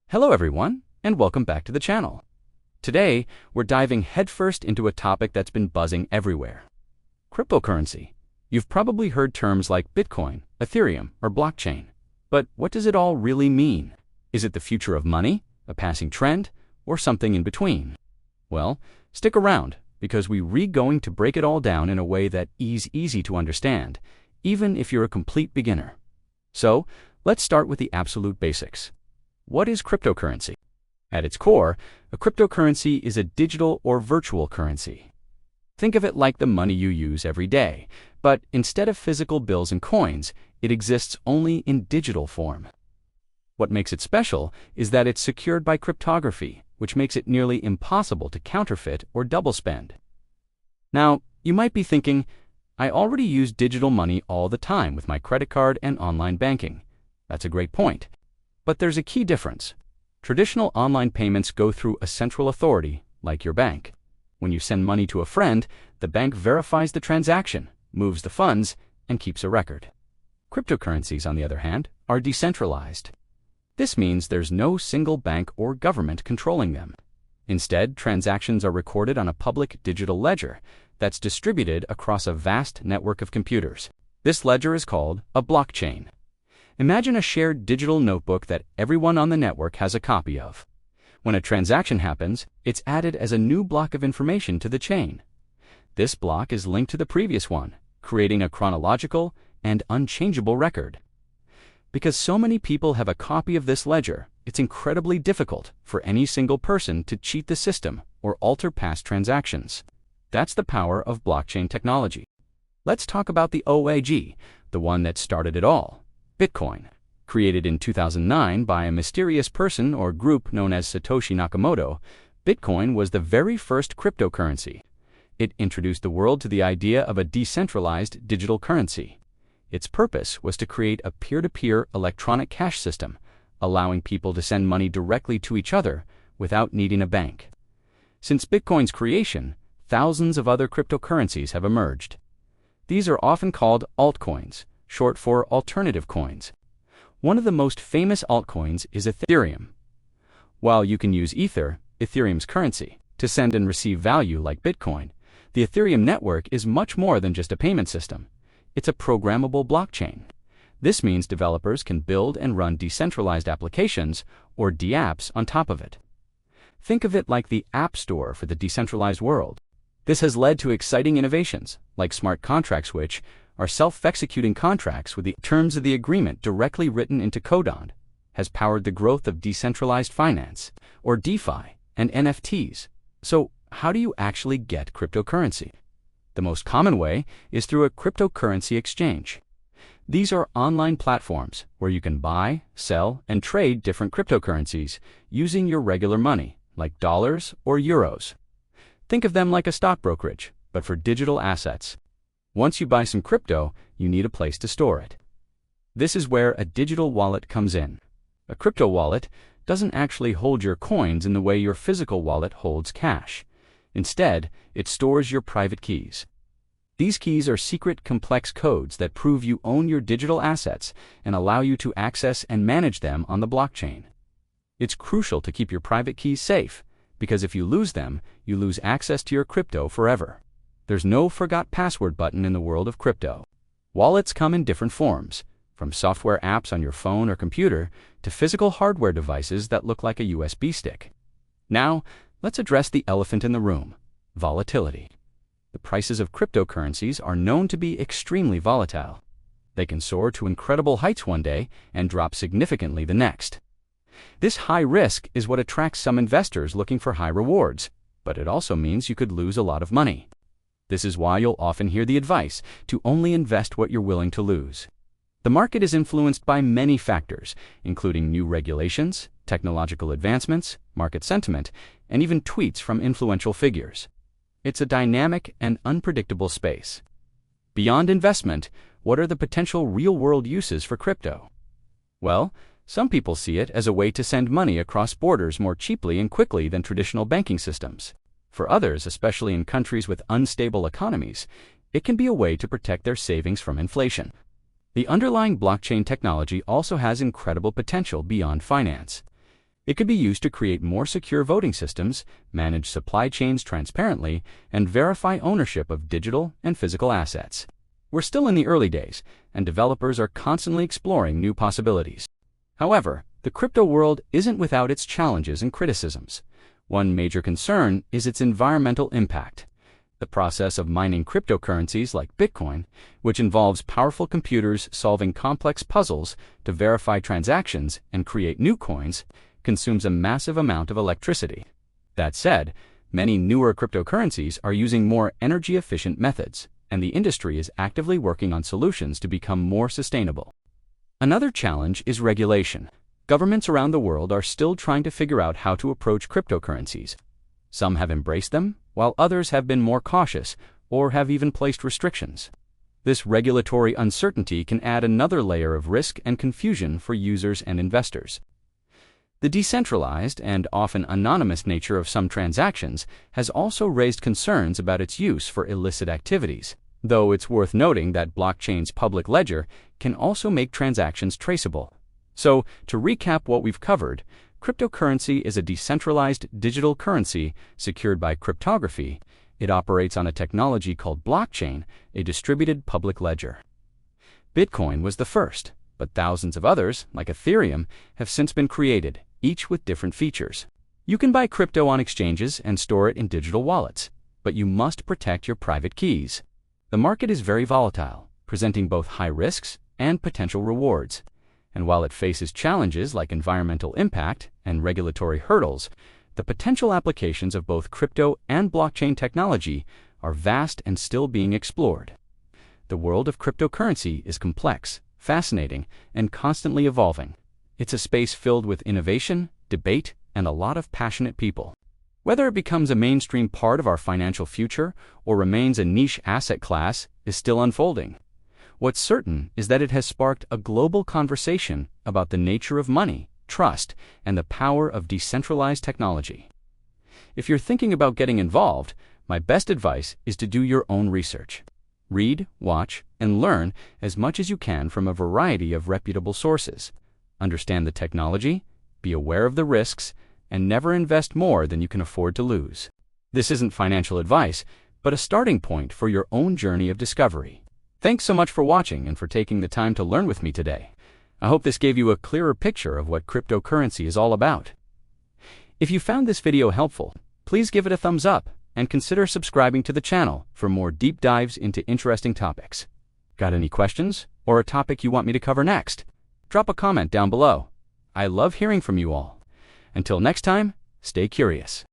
Hello everyone, and welcome back to the channel. Today, we're diving headfirst into a topic that's been buzzing everywhere. Cryptocurrency. You've probably heard terms like Bitcoin, Ethereum, or blockchain. But what does it all really mean? Is it the future of money, a passing trend, or something in between? Well, stick around, because we're going to break it all down in a way that is easy to understand, even if you're a complete beginner. So, let's start with the absolute basics. What is cryptocurrency? At its core, a cryptocurrency is a digital or virtual currency. Think of it like the money you use every day, but instead of physical bills and coins, it exists only in digital form. What makes it special is that it's secured by cryptography, which makes it nearly impossible to counterfeit or double spend. Now, you might be thinking, I already use digital money all the time with my credit card and online banking. That's a great point. But there's a key difference. Traditional online payments go through a central authority, like your bank. When you send money to a friend, the bank verifies the transaction, moves the funds, and keeps a record. Cryptocurrencies, on the other hand, are decentralized. This means there's no single bank or government controlling them. Instead, transactions are recorded on a public digital ledger that's distributed across a vast network of computers. This ledger is called a blockchain. Imagine a shared digital notebook that everyone on the network has a copy of. When a transaction happens, it's added as a new block of information to the chain. This block is linked to the previous one, creating a chronological and unchangeable record. Because so many people have a copy of this ledger, it's incredibly difficult for any single person to cheat the system or alter past transactions. That's the power of blockchain technology. Let's talk about the OAG, the one that started it all. Bitcoin. Created in 2009 by a mysterious person or group known as Satoshi Nakamoto, Bitcoin was the very first cryptocurrency. It introduced the world to the idea of a decentralized digital currency. Its purpose was to create a peer-to-peer electronic cash system, allowing people to send money directly to each other without needing a bank. Since Bitcoin's creation, thousands of other cryptocurrencies have emerged. These are often called altcoins, short for alternative coins. One of the most famous altcoins is Ethereum. While you can use Ether, Ethereum's currency, to send and receive value like Bitcoin, the Ethereum network is much more than just a payment system. It's a programmable blockchain. This means developers can build and run decentralized applications, or dApps, on top of it. Think of it like the App Store for the decentralized world. This has led to exciting innovations, like smart contracts, which are self-executing contracts with the terms of the agreement directly written into code, has powered the growth of decentralized finance, or DeFi, and NFTs. So, how do you actually get cryptocurrency? The most common way is through a cryptocurrency exchange. These are online platforms where you can buy, sell, and trade different cryptocurrencies using your regular money, like dollars or euros. Think of them like a stock brokerage, but for digital assets. Once you buy some crypto, you need a place to store it. This is where a digital wallet comes in. A crypto wallet doesn't actually hold your coins in the way your physical wallet holds cash. Instead, it stores your private keys. These keys are secret, complex codes that prove you own your digital assets and allow you to access and manage them on the blockchain. It's crucial to keep your private keys safe, because if you lose them, you lose access to your crypto forever. There's no forgot password button in the world of crypto. Wallets come in different forms, from software apps on your phone or computer to physical hardware devices that look like a USB stick. Now, let's address the elephant in the room: volatility. The prices of cryptocurrencies are known to be extremely volatile. They can soar to incredible heights one day and drop significantly the next. This high risk is what attracts some investors looking for high rewards, but it also means you could lose a lot of money. This is why you'll often hear the advice to only invest what you're willing to lose. The market is influenced by many factors, including new regulations, technological advancements, market sentiment, and even tweets from influential figures. It's a dynamic and unpredictable space. Beyond investment, what are the potential real-world uses for crypto? Well, some people see it as a way to send money across borders more cheaply and quickly than traditional banking systems. For others, especially in countries with unstable economies, it can be a way to protect their savings from inflation. The underlying blockchain technology also has incredible potential beyond finance. It could be used to create more secure voting systems, manage supply chains transparently, and verify ownership of digital and physical assets. We're still in the early days, and developers are constantly exploring new possibilities. However, the crypto world isn't without its challenges and criticisms. One major concern is its environmental impact. The process of mining cryptocurrencies like Bitcoin, which involves powerful computers solving complex puzzles to verify transactions and create new coins, consumes a massive amount of electricity. That said, many newer cryptocurrencies are using more energy-efficient methods, and the industry is actively working on solutions to become more sustainable. Another challenge is regulation. Governments around the world are still trying to figure out how to approach cryptocurrencies. Some have embraced them, while others have been more cautious or have even placed restrictions. This regulatory uncertainty can add another layer of risk and confusion for users and investors. The decentralized and often anonymous nature of some transactions has also raised concerns about its use for illicit activities, though it's worth noting that blockchain's public ledger can also make transactions traceable. So, to recap what we've covered, cryptocurrency is a decentralized digital currency secured by cryptography. It operates on a technology called blockchain, a distributed public ledger. Bitcoin was the first, but thousands of others, like Ethereum, have since been created, each with different features. You can buy crypto on exchanges and store it in digital wallets, but you must protect your private keys. The market is very volatile, presenting both high risks and potential rewards. And while it faces challenges like environmental impact and regulatory hurdles, the potential applications of both crypto and blockchain technology are vast and still being explored. The world of cryptocurrency is complex, fascinating, and constantly evolving. It's a space filled with innovation, debate, and a lot of passionate people. Whether it becomes a mainstream part of our financial future or remains a niche asset class is still unfolding. What's certain is that it has sparked a global conversation about the nature of money, trust, and the power of decentralized technology. If you're thinking about getting involved, my best advice is to do your own research. Read, watch, and learn as much as you can from a variety of reputable sources. Understand the technology, be aware of the risks, and never invest more than you can afford to lose. This isn't financial advice, but a starting point for your own journey of discovery. Thanks so much for watching and for taking the time to learn with me today. I hope this gave you a clearer picture of what cryptocurrency is all about. If you found this video helpful, please give it a thumbs up and consider subscribing to the channel for more deep dives into interesting topics. Got any questions or a topic you want me to cover next? Drop a comment down below. I love hearing from you all. Until next time, stay curious.